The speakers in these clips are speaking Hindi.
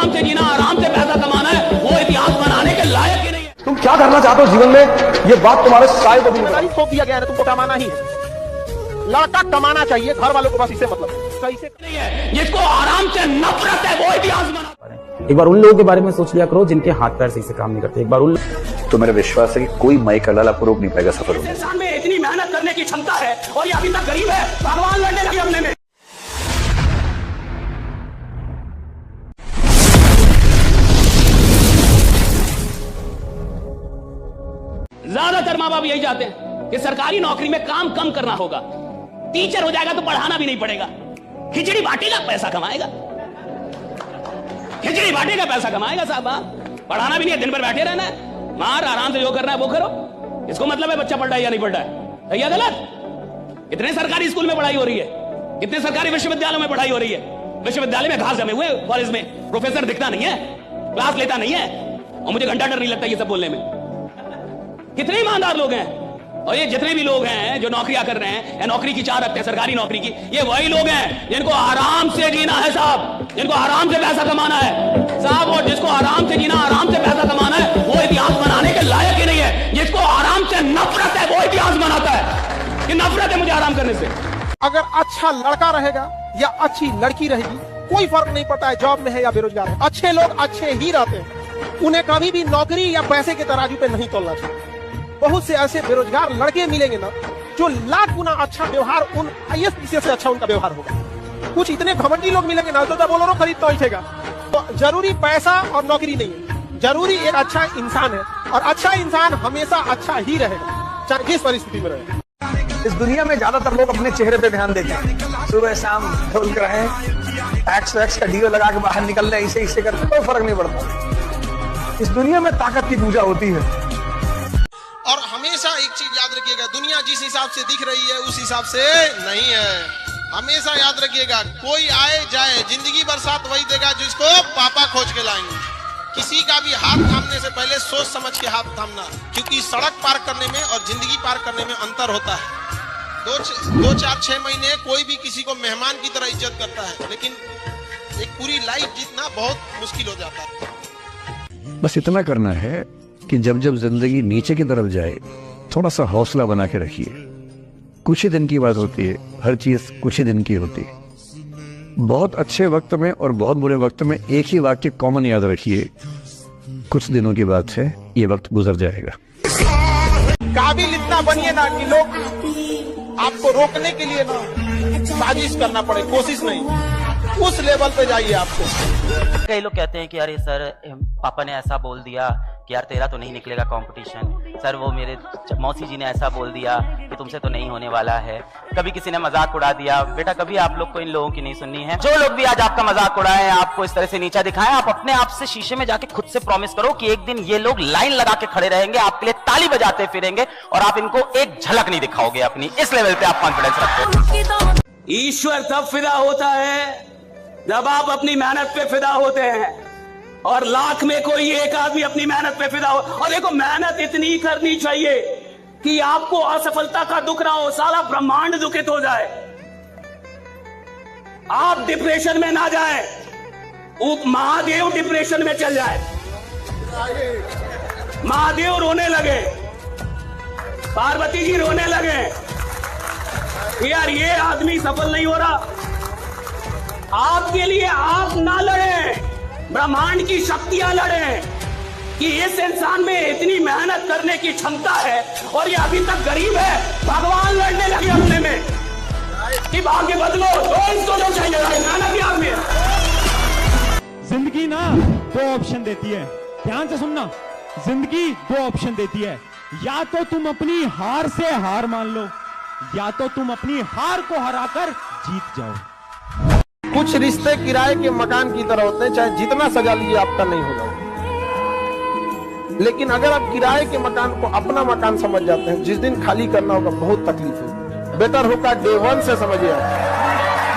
आराम से जीना, आराम से पैसा कमाना है, वो इतिहास बनाने के लायक ही नहीं है। तुम क्या करना चाहते हो जीवन में, ये बात तुम्हारे शायद अभी नहीं थोप दिया गया है, तुमको कमाना ही है। लड़का कमाना चाहिए, घर वालों को बस इससे मतलब नहीं है। जिसको आराम से नफरत है वो इतिहास बना। एक बार उन लोगों के बारे में सोच लिया करो जिनके हाथ पैर सही से काम नहीं करते। एक बार उन तो मेरा विश्वास है कि कोई माई का लाला आपको रोक नहीं पाएगा सफर होने। इंसान में इतनी मेहनत करने की क्षमता है और ये अभी तक गरीब है, भगवान लड़ने लगे अपने में। ज्यादातर माँ बाप यही चाहते हैं कि सरकारी नौकरी में काम कम करना होगा, टीचर हो जाएगा तो पढ़ाना भी नहीं पड़ेगा, खिचड़ी बांटेगा पैसा कमाएगा, खिचड़ी बांटेगा पैसा कमाएगा साहब, पढ़ाना भी नहीं है, दिन भर बैठे रहना है, मार आराम से जो करना है वो करो। इसको मतलब है बच्चा पढ़ रहा है या नहीं पढ़ रहा है, सही है गलत? कितने सरकारी स्कूल में पढ़ाई हो रही है, कितने सरकारी विश्वविद्यालयों में पढ़ाई हो रही है, विश्वविद्यालय में घास जमे हुए, कॉलेज में प्रोफेसर दिखता नहीं है, क्लास लेता नहीं है, और मुझे घंटा डर नहीं लगता ये सब बोलने में। कितने ईमानदार लोग हैं, और ये जितने भी लोग हैं जो नौकरियां कर रहे हैं या नौकरी की चाह रखते हैं सरकारी नौकरी की, ये वही लोग हैं जिनको आराम से जीना है साहब, जिनको आराम से पैसा कमाना है साहब, और जिसको आराम से जीना, आराम से पैसा कमाना है, वो इतिहास बनाने के लायक ही नहीं है। जिसको आराम से नफरत है वो इतिहास बनाता है कि नफरत है मुझे आराम करने से। अगर अच्छा लड़का रहेगा या अच्छी लड़की रहेगी, कोई फर्क नहीं पड़ता है जॉब में है या बेरोजगार है, अच्छे लोग अच्छे ही रहते हैं। उन्हें कभी भी नौकरी या पैसे के तराजू पे नहीं तोलना चाहिए। बहुत से ऐसे बेरोजगार लड़के मिलेंगे ना जो लाख गुना अच्छा व्यवहार, उन आईएएस पीसीएस से अच्छा उनका व्यवहार होगा। कुछ इतने घमंडी लोग मिलेंगे ना तो बोलो खरीद तो उठेगा। तो जरूरी पैसा और नौकरी नहीं है, जरूरी एक अच्छा इंसान है, और अच्छा इंसान हमेशा अच्छा ही रहेगा चाहे जिस परिस्थिति में रहे। इस दुनिया में ज्यादातर लोग अपने चेहरे पे ध्यान देते हैं, सुबह शाम ढोल कर रहे टैक्स का डीओ लगा के बाहर निकल रहे, इसे इससे करते कोई फर्क नहीं पड़ता। इस दुनिया में ताकत की पूजा होती है। और हमेशा एक चीज याद रखिएगा, दुनिया जिस हिसाब से दिख रही है उस हिसाब से नहीं है। हमेशा याद रखिएगा, कोई आए जाए जिंदगी भर साथ वही देगा जिसको पापा खोज के लाएंगे। किसी का भी हाथ थामने से पहले सोच समझ के हाथ थामना, क्योंकि सड़क पार करने में और जिंदगी पार करने में अंतर होता है। दो चार 6 महीने कोई भी किसी को मेहमान की तरह इज्जत करता है, लेकिन एक पूरी लाइफ जीतना बहुत मुश्किल हो जाता है। बस इतना करना है कि जब जब जिंदगी नीचे की तरफ जाए थोड़ा सा हौसला बना के रखिए। कुछ ही दिन की बात होती है, हर चीज कुछ ही दिन की होती है। बहुत अच्छे वक्त में और बहुत बुरे वक्त में एक ही वाक्य कॉमन याद रखिए, कुछ दिनों की बात है, ये वक्त गुजर जाएगा। काबिल इतना बनिए ना कि लोग आपको रोकने के लिए ना साजिश करना पड़े, कोशिश नहीं, उस लेवल पे जाइए आपको। कई लोग कहते हैं कि अरे सर पापा ने ऐसा बोल दिया कि यार तेरा तो नहीं निकलेगा कंपटीशन, सर वो मेरे मौसी जी ने ऐसा बोल दिया कि तुमसे तो नहीं होने वाला है। कभी किसी ने मजाक उड़ा दिया। बेटा कभी आप लोग को इन लोगों की नहीं सुननी है। जो लोग भी आज आपका मजाक उड़ाएं, आपको इस तरह से नीचा दिखाएं, आप अपने आप से शीशे में जाके खुद से प्रॉमिस करो कि एक दिन ये लोग लाइन लगा के खड़े रहेंगे, आपके लिए ताली बजाते फिरेंगे, और आप इनको एक झलक नहीं दिखाओगे अपनी। इस लेवल पे आप कॉन्फिडेंस रखते। ईश्वर तब फिदा होता है जब आप अपनी मेहनत पे फिदा होते हैं, और लाख में कोई एक आदमी अपनी मेहनत पे फिदा हो। और देखो मेहनत इतनी करनी चाहिए कि आपको असफलता का दुख ना हो, सारा ब्रह्मांड दुखित हो जाए, आप डिप्रेशन में ना जाएं, महादेव डिप्रेशन में चल जाए, महादेव रोने लगे, पार्वती जी रोने लगे, यार ये आदमी सफल नहीं हो रहा। आपके लिए आप ना लड़ें, ब्रह्मांड की शक्तियां लड़ें कि इस इंसान में इतनी मेहनत करने की क्षमता है और ये अभी तक गरीब है, भगवान लड़ने लगे अपने में कि भाग्य बदलो, तो इसको जो चाहिए मेहनत ही आदमी है। जिंदगी ना 2 ऑप्शन देती है, ध्यान से सुनना, जिंदगी 2 ऑप्शन देती है, या तो तुम अपनी हार से हार मान लो, या तो तुम अपनी हार को हराकर जीत जाओ। कुछ रिश्ते किराए के मकान की तरह होते हैं, चाहे जितना सजा लीजिए आपका नहीं होगा। लेकिन अगर आप किराए के मकान को अपना मकान समझ जाते हैं, जिस दिन खाली करना होगा बहुत तकलीफ है। बेटर होगा डे 1 से समझिए।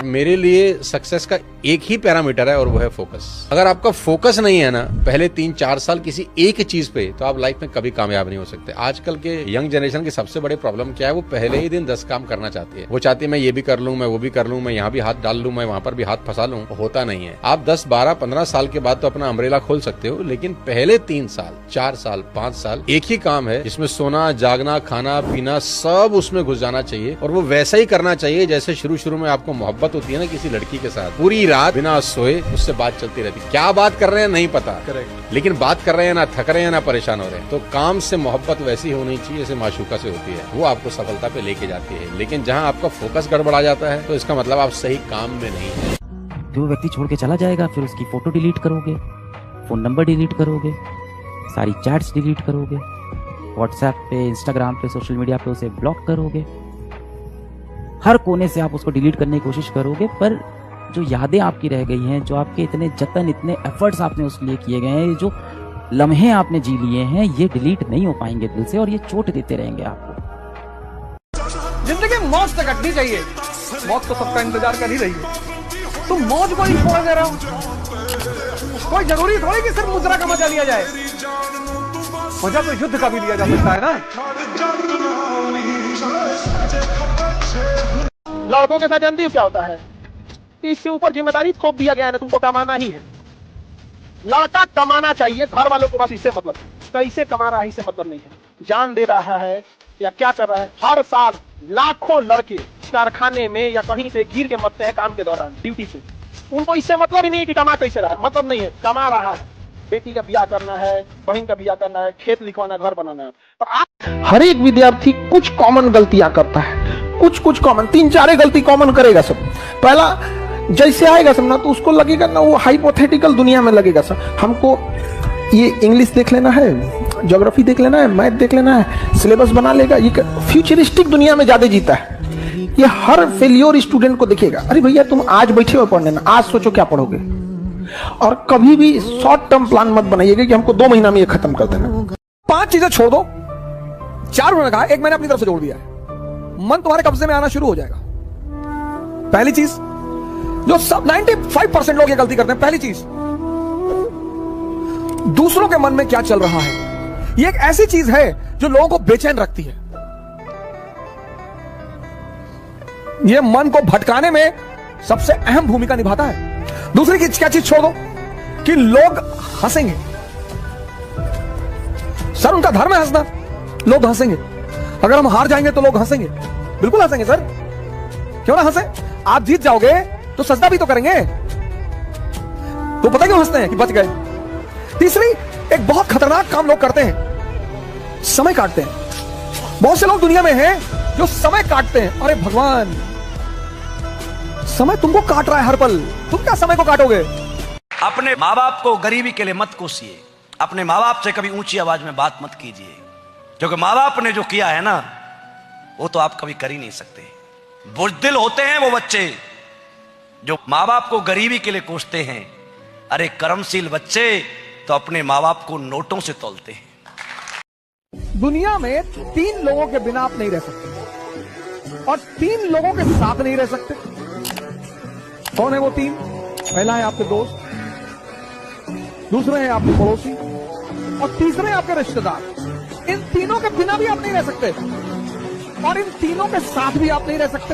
मेरे लिए सक्सेस का एक ही पैरामीटर है और वो है फोकस। अगर आपका फोकस नहीं है ना पहले 3-4 साल किसी एक चीज पे, तो आप लाइफ में कभी कामयाब नहीं हो सकते। आजकल के यंग जनरेशन की सबसे बड़े प्रॉब्लम क्या है, वो पहले ही दिन 10 काम करना चाहती है। वो चाहती है मैं ये भी कर लूं, मैं वो भी कर लूं, मैं यहाँ भी हाथ डाल लूं, मैं वहां पर भी हाथ फंसा लूं। होता नहीं है। आप 10, 12, 15 साल के बाद तो अपना अम्ब्रेला खोल सकते हो, लेकिन पहले 3 साल, 4 साल, 5 साल एक ही काम है जिसमें सोना, जागना, खाना, पीना सब उसमें घुस जाना चाहिए। और वो वैसा ही करना चाहिए जैसे शुरू में आपको मोहब्बत होती है ना किसी लड़की के साथ। पूरी रात बिना सोए उससे बात चलती रहती। क्या बात कर रहे हैं नहीं पता, करेक्ट, लेकिन बात कर रहे हैं, ना थक रहे हैं ना परेशान हो रहे हैं। तो काम से मोहब्बत वैसी होनी चाहिए जैसे माशूका से होती है, वो आपको सफलता पे लेके जाती है। लेकिन जहाँ आपका फोकस गड़बड़ा जाता है तो इसका मतलब आप सही काम में नहीं है। जो व्यक्ति छोड़ के चला जाएगा फिर उसकी फोटो डिलीट करोगे, फोन नंबर डिलीट करोगे, सारी चैट्स डिलीट करोगे, व्हाट्सएप पे, इंस्टाग्राम पे, सोशल मीडिया पे उसे ब्लॉक करोगे, हर कोने से आप उसको डिलीट करने की कोशिश करोगे। पर जो यादें आपकी रह गई हैं, जो आपके इतने जतन, इतने एफर्ट्स आपने उसके लिए किए गए हैं, जो लम्हे आपने जी लिए हैं, ये डिलीट नहीं हो पाएंगे दिल से और ये चोट देते रहेंगे आपको। जिंदगी मौज से कटनी चाहिए, मौत तो सबका इंतजार कर ही रही है। तुम मौज को ही छोड़ दे रहे हो। कोई जरूरी थोड़ी कि सिर्फ मुद्रा का मजा लिया जाए, मजा तो युद्ध का भी लिया जा सकता है ना। लड़कों के साथ जानती हो क्या होता है, इससे ऊपर जिम्मेदारी थोप दिया गया है ना, तुमको कमाना ही है। लड़का कमाना चाहिए, घर वालों को बस इससे मतलब, कैसे कमा रहा है इससे मतलब नहीं है। जान दे रहा है या क्या कर रहा है। हर साल लाखों लड़के कारखाने में या कहीं से गिर के मरते हैं काम के दौरान, ड्यूटी से। उनको इससे मतलब ही नहीं कि कमा कैसे रहा है, मतलब नहीं है, कमा रहा है। बेटी का ब्याह करना है, बहन का ब्याह करना है, खेत लिखवाना, घर बनाना है। और आप हर एक विद्यार्थी कुछ कॉमन गलतियां करता है, कुछ कॉमन, 3-4 गलती कॉमन करेगा सब। पहला जैसे आएगा सब ना तो उसको लगेगा ना वो हाइपोथेटिकल दुनिया में लगेगा सब। हमको ये इंग्लिश देख लेना है, ज्योग्राफी देख लेना है, मैथ देख लेना है, सिलेबस बना लेगा। ये फ्यूचरिस्टिक दुनिया में ज्यादा जीता है। ये हर फेलियर स्टूडेंट को दिखेगा। अरे भैया तुम आज बैठे हो पढ़ने ना, आज सोचो क्या पढ़ोगे। और कभी भी शॉर्ट टर्म प्लान मत बनाइएगा कि हमको 2 महीना में ये खत्म कर देना। 5 चीजें छोड़ दो, 4 उन्होंने कहा, 1 मैंने अपनी तरफ से जोड़ दिया है। मन तुम्हारे कब्जे में आना शुरू हो जाएगा। पहली चीज जो सब 95% लोग ये गलती करते हैं, पहली चीज दूसरों के मन में क्या चल रहा है। ये एक ऐसी चीज है जो लोगों को बेचैन रखती है। ये मन को भटकाने में सबसे अहम भूमिका निभाता है। दूसरी चीज क्या चीज छोड़ दो कि लोग हंसेंगे। सर उनका धर्म है हंसना, लोग हंसेंगे। अगर हम हार जाएंगे तो लोग हंसेंगे, बिल्कुल हंसेंगे सर, क्यों ना हंसे। आप जीत जाओगे तो सजदा भी तो करेंगे। तो पता क्यों हंसते हैं कि बच गए। तीसरी, एक बहुत खतरनाक काम लोग करते हैं, समय काटते हैं। बहुत से लोग दुनिया में हैं जो समय काटते हैं। अरे भगवान, समय तुमको काट रहा है हर पल, तुम क्या समय को काटोगे। अपने माँ बाप को गरीबी के लिए मत कोसिए। अपने माँ बाप से कभी ऊंची आवाज में बात मत कीजिए, क्योंकि माँ बाप ने जो किया है ना वो तो आप कभी कर ही नहीं सकते। बुज़दिल होते हैं वो बच्चे जो माँ बाप को गरीबी के लिए कोसते हैं। अरे कर्मशील बच्चे तो अपने माँ बाप को नोटों से तोलते हैं। दुनिया में 3 लोगों के बिना आप नहीं रह सकते और 3 लोगों के साथ नहीं रह सकते। कौन है वो 3? पहला है आपके दोस्त, दूसरे है आपके पड़ोसी और तीसरे आपके रिश्तेदार। इन तीनों के बिना भी आप नहीं रह सकते और इन तीनों के साथ भी आप नहीं रह सकते।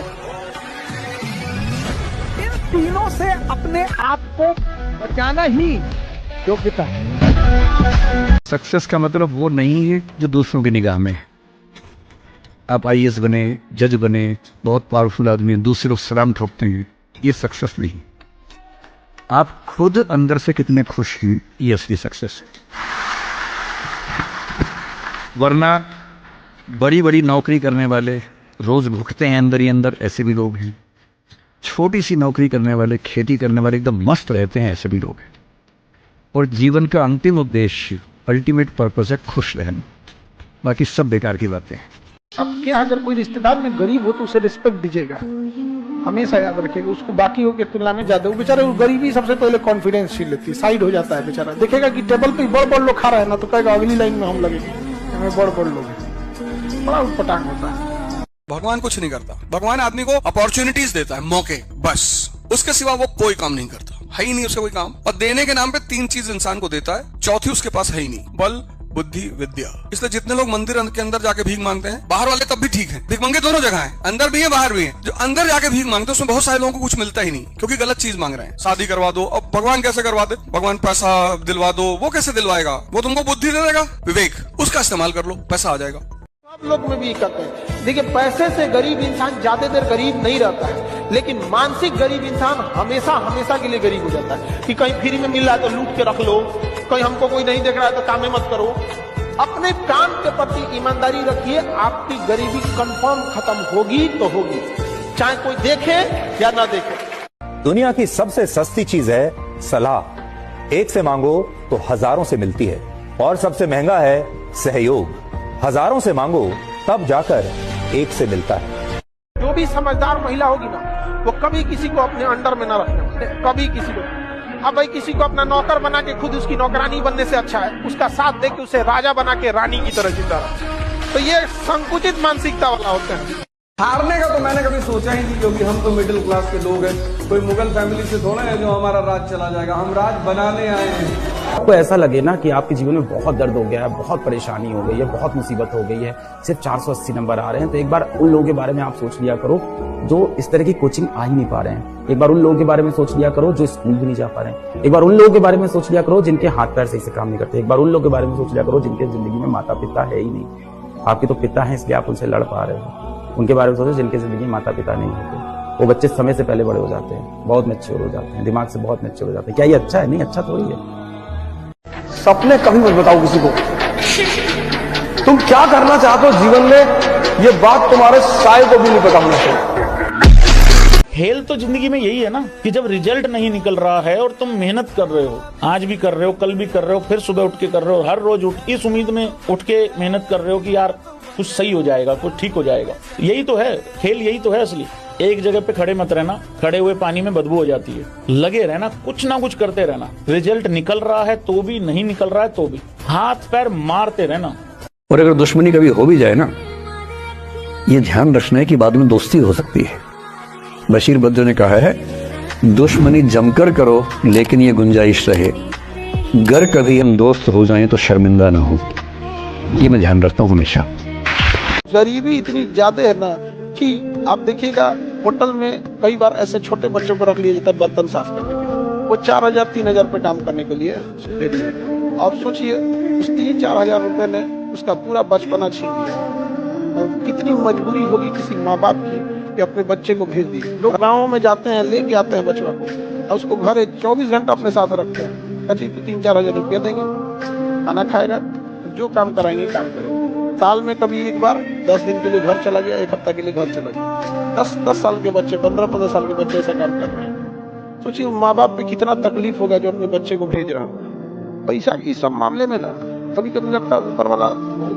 इन तीनों से अपने आप को बचाना ही योग्यता है। सक्सेस का मतलब वो नहीं है जो दूसरों की निगाह में है। आप IAS बने, जज बने, बहुत पावरफुल आदमी, दूसरे लोग सलाम ठोकते हैं, ये सक्सेस नहीं। आप खुद अंदर से कितने खुश हैं, ये असली सक्सेस है। वरना बड़ी बड़ी नौकरी करने वाले रोज भुगते हैं अंदर ही अंदर, ऐसे भी लोग हैं। छोटी सी नौकरी करने वाले, खेती करने वाले एकदम मस्त रहते हैं, ऐसे भी लोग हैं। और जीवन का अंतिम उद्देश्य, अल्टीमेट पर्पस है खुश रहना, बाकी सब बेकार की बातें हैं। अब क्या अगर कोई रिश्तेदार में गरीब हो तो उसे रिस्पेक्ट दीजिएगा, हमेशा याद रखिएगा। उसको बाकी हो के तुलना में ज्यादा, वो बेचारे गरीबी सबसे पहले कॉन्फिडेंस छीन लेती है, साइड हो जाता है बेचारा। देखेगा कि टेबल पे बड़ लोग खा रहे हैं ना तो कहेगा अगली लाइन में हम लगेंगे, हमें बड़ लोग हैं। बड़ा उटपटांग होता है। भगवान कुछ नहीं करता, भगवान आदमी को अपॉर्चुनिटीज देता है, मौके, बस। उसके सिवा वो कोई काम नहीं करता, है ही नहीं उसका कोई काम। और देने के नाम पे 3 चीज इंसान को देता है, चौथी उसके पास है ही नहीं, बल बुद्धि विद्या। इसलिए जितने लोग मंदिर के अंदर जाके भीख मांगते हैं, बाहर वाले तब भी ठीक है, भीख मांगे दोनों जगह है, अंदर भी है बाहर भी है। जो अंदर जाके भीख मांगते हैं उसमें बहुत सारे लोगों को कुछ मिलता ही नहीं, क्योंकि गलत चीज मांग रहे हैं। शादी करवा दो, अब भगवान कैसे करवा दे, भगवान पैसा दिलवा दो, वो कैसे दिलवाएगा, वो तुमको बुद्धि दे देगा, विवेक, उसका इस्तेमाल कर लो, पैसा आ जाएगा। सब लोग में भी कहते हैं, देखिए पैसे से गरीब इंसान ज्यादा देर गरीब नहीं रहता है, लेकिन मानसिक गरीब इंसान हमेशा हमेशा के लिए गरीब हो जाता है कि कहीं फ्री में मिल रहा है तो लूट के रख लो, कहीं हमको कोई नहीं देख रहा है तो काम मत करो। अपने काम के प्रति ईमानदारी रखिए, आपकी गरीबी कंफर्म खत्म होगी तो होगी, चाहे कोई देखे या ना देखे। दुनिया की सबसे सस्ती चीज है सलाह। एक से मांगो तो हजारों से मिलती है, और सबसे महंगा है सहयोग। हजारों से मांगो तब जाकर एक से मिलता है। जो भी समझदार महिला होगी ना, वो कभी किसी को अपने अंडर में ना रखना, कभी किसी को। अब भाई किसी को अपना नौकर बना के खुद उसकी नौकरानी बनने से अच्छा है उसका साथ दे के उसे राजा बना के रानी की तरह जिंदा रहे। तो ये संकुचित मानसिकता वाला होते हैं। हारने का तो मैंने कभी सोचा ही नहीं, क्योंकि हम तो मिडिल क्लास के लोग हैं, कोई मुगल फैमिली से थोड़ा है जो हमारा राज चला जाएगा, हम राज बनाने आए हैं। आपको ऐसा लगे ना कि आपके जीवन में बहुत दर्द हो गया है, बहुत परेशानी हो गई है, बहुत मुसीबत हो गई है, सिर्फ 480 नंबर आ रहे हैं, तो एक बार उन लोगों के बारे में आप सोच लिया करो जो इस तरह की कोचिंग आ ही नहीं पा रहे हैं। एक बार उन लोगों के बारे में सोच लिया करो जो स्कूल भी नहीं जा पा रहे हैं। एक बार उन लोगों के बारे में सोच लिया करो जिनके हाथ पैर सही से काम नहीं करते। एक बार उन लोगों के बारे में सोच लिया करो जिनके जिंदगी में माता पिता है ही नहीं। आपके तो पिता हैं इसलिए आप उनसे लड़ पा रहे हो। उनके बारे में सोचो जिनके जिंदगी में माता पिता नहीं होते। वो बच्चे समय से पहले बड़े हो जाते हैं, बहुत मैच्योर हो जाते हैं, दिमाग से बहुत मैच्योर हो जाते हैं। क्या ये अच्छा है? नहीं, अच्छा थोड़ी है। सपने कभी मत बताओ किसी को, तुम क्या करना चाहते हो जीवन में, ये बात तुम्हारे साय को भी नहीं पता होना चाहिए। खेल तो जिंदगी में यही है ना कि जब रिजल्ट नहीं निकल रहा है और तुम मेहनत कर रहे हो, आज भी कर रहे हो, कल भी कर रहे हो, फिर सुबह उठ के कर रहे हो, हर रोज इस उम्मीद में उठ के मेहनत कर रहे हो कि यार कुछ सही हो जाएगा, कुछ ठीक हो जाएगा। यही तो है खेल, यही तो है असली। एक जगह पे खड़े मत रहना, खड़े हुए पानी में बदबू हो जाती है। लगे रहना, कुछ ना कुछ करते रहना। रिजल्ट निकल रहा है तो भी, नहीं निकल रहा है तो भी, हाथ पैर मारते रहना। और अगर दुश्मनी कभी हो भी जाए ना, ये ध्यान रखना है कि बाद में दोस्ती हो सकती है। बशीर बद्र ने कहा है, दुश्मनी जमकर करो लेकिन ये गुंजाइश रहे, गर कभी हम दोस्त हो जाएं तो शर्मिंदा ना हो। ये मैं ध्यान रखता हूँ हमेशा। गरीबी इतनी ज्यादा है ना कि आप देखिएगा होटल में कई बार ऐसे छोटे बच्चों को रख लिया जाता है बर्तन साफ करने के लिए, वो 4,000-3,000 रुपये काम करने के लिए दे दिए। आप सोचिए उस 3-4 हजार रुपये ने उसका पूरा बचपना छीन लिया। कितनी मजबूरी होगी किसी माँ बाप की कि अपने बच्चे को भेज दिए। लोग गाँव में जाते हैं, लेके आते हैं बचवा को और उसको घर 24 घंटा अपने साथ रखते हैं। कभी 3-4 हजार रुपया देंगे, खाना खाएगा, जो काम कराएंगे काम करेंगे। साल में कभी एक बार 10 दिन के लिए घर चला गया, 1 हफ्ता के लिए घर चला गया। 10 साल के बच्चे, 15 साल के बच्चे ऐसा काम कर रहे हैं। सोचिए माँ बाप पे कितना तकलीफ होगा जो अपने बच्चे को भेज रहा है। पैसा की सब मामले में ना कभी कभी लगता है ऊपर वाला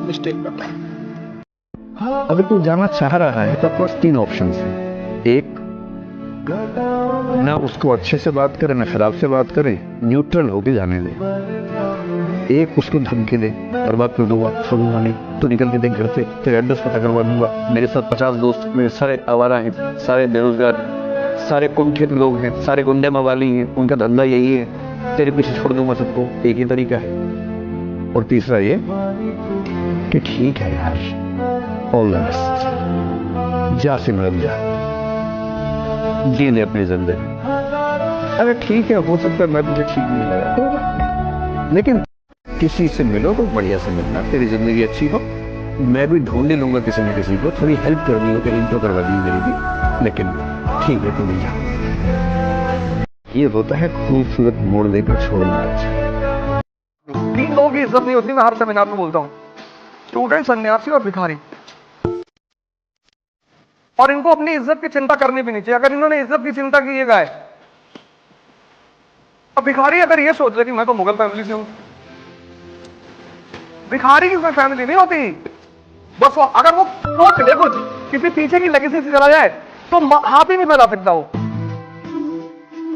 मिस्टेक करता है। अगर तू जाना चाह रहा है तो आपके पास 3 ऑप्शन है। एक, ना उसको अच्छे से बात करे ना खराब से बात करे, न्यूट्रल होके जाने दे। एक, उसको धमकी दे, और बात कर दूंगा, छोड़ूंगा नहीं, तो निकल के देख घर से, तेरे एड्रेस पता करवा दूंगा। मेरे साथ 50 दोस्त, मेरे सारे आवारा हैं, सारे बेरोजगार, सारे कुंठित लोग हैं, सारे गुंडे मवाली हैं, उनका धंधा यही है, तेरे पीछे छोड़ दूंगा सबको। एक ही तरीका है। और तीसरा ये कि ठीक है यार, ऑल द बेस्ट, जा सिमरन जा, जी ले अपनी जिंदगी। अरे ठीक है, हो सकता है मैं तुझे ठीक नहीं लगा, लेकिन किसी से मिलो तो बढ़िया से मिलना, तेरी जिंदगी अच्छी हो। मैं भी ढूंढ ही लूंगा किसी न किसी को, थोड़ी हेल्प करनी हो तो इंट्रो करवा दी मेरी भी, लेकिन ठीक है तू नहीं जा। ये होता है खूबसूरत मोड़ देकर छोड़ना। 3 लोगों की इज्जत नहीं होती, मैं हर सेमिनार में बोलता हूँ, स्टूडेंट, सन्यासी और भिखारी। और इनको अपनी इज्जत की चिंता करनी भी नहीं चाहिए। अगर इन्होंने इज्जत की चिंता की है गाय, अब भिखारी अगर ये सोच रहे कि मैं तो मुगल फैमिली से हूं, भिखारी की कोई फैमिली नहीं होती। बस वो अगर वो सोच ले कुछ किसी पीछे की लेगेसी से चला जाए तो हाथ ही नहीं फैला सकता वो,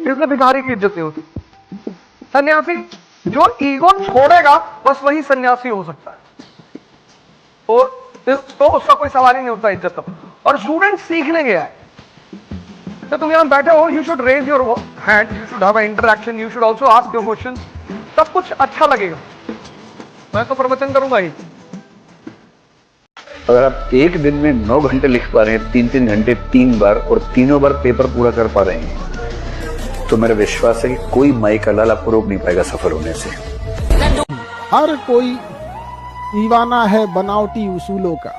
इसलिए भिखारी की इज्जत नहीं होती। सन्यासी जो ईगो छोड़ेगा बस वही सन्यासी हो सकता है, और तो उसका कोई सवाल ही नहीं होता इज्जत का। और स्टूडेंट सीखने गया है, तो तुम यहाँ बैठे हो, you should raise your hand, you should have interaction, you should also ask your question, सब कुछ अच्छा लगेगा। मैं तो प्रवचन करूंगा ही। अगर आप एक दिन में 9 घंटे लिख पा रहे हैं, 3-3 घंटे 3 बार, और तीनों बार पेपर पूरा कर पा रहे हैं, तो मेरा विश्वास है कि कोई माई का लाल आपको रोक नहीं पाएगा सफल होने से। हर कोई दीवाना है बनावटी उसूलों का,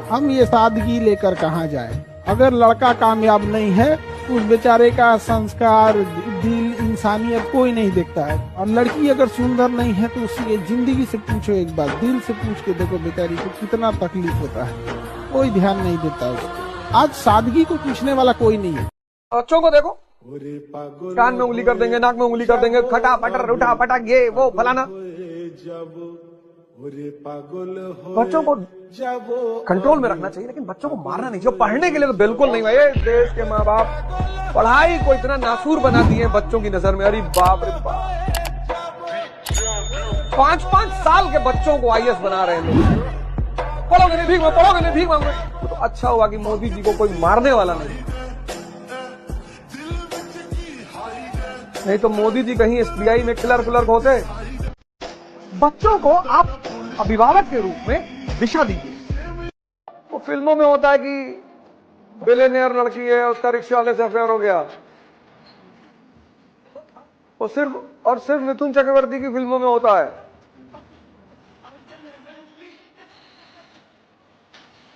हम ये सादगी लेकर कहाँ जाएं? अगर लड़का कामयाब नहीं है उस बेचारे का संस्कार, दिल, इंसानियत कोई नहीं देखता है। और लड़की अगर सुंदर नहीं है तो उसकी जिंदगी से पूछो, एक बार दिल से पूछ के देखो बेचारी को कितना तकलीफ होता है, कोई ध्यान नहीं देता उसको। आज सादगी को पूछने वाला कोई नहीं है। बच्चों को देखो, कान में उंगली कर देंगे, नाक में उंगली कर देंगे, खटा पटर उठा पटक, ये वो फलाना। बच्चों को कंट्रोल में रखना चाहिए, लेकिन बच्चों को मारना नहीं चाहिए। पढ़ने के लिए तो बिल्कुल नहीं भाई। देश के माँ बाप पढ़ाई को इतना नासूर बना दिए बच्चों की नजर में। अरे बाप रे बाप, 5-5 साल के बच्चों को IAS बना रहे हैं लोग। पढ़ोगे नहीं भीख मांगो, पढ़ोगे नहीं भीख मांगो। तो अच्छा हुआ कि मोदी जी को कोई मारने वाला नहीं तो मोदी जी कहीं SBI में क्लर्क होते। बच्चों को आप अभिभावक के रूप में दिशा दीजिए। वो फिल्मों में होता है कि बिलियनियर लड़की है, उसका रिक्शा वाले से अफेयर हो गया, वो सिर्फ मिथुन चक्रवर्ती की फिल्मों में होता है।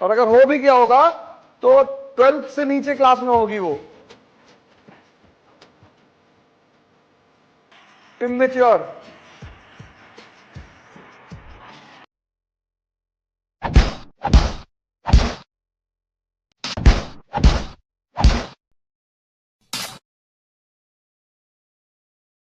और अगर हो भी गया होगा तो 12th से नीचे क्लास में होगी वो। इमेच्योर।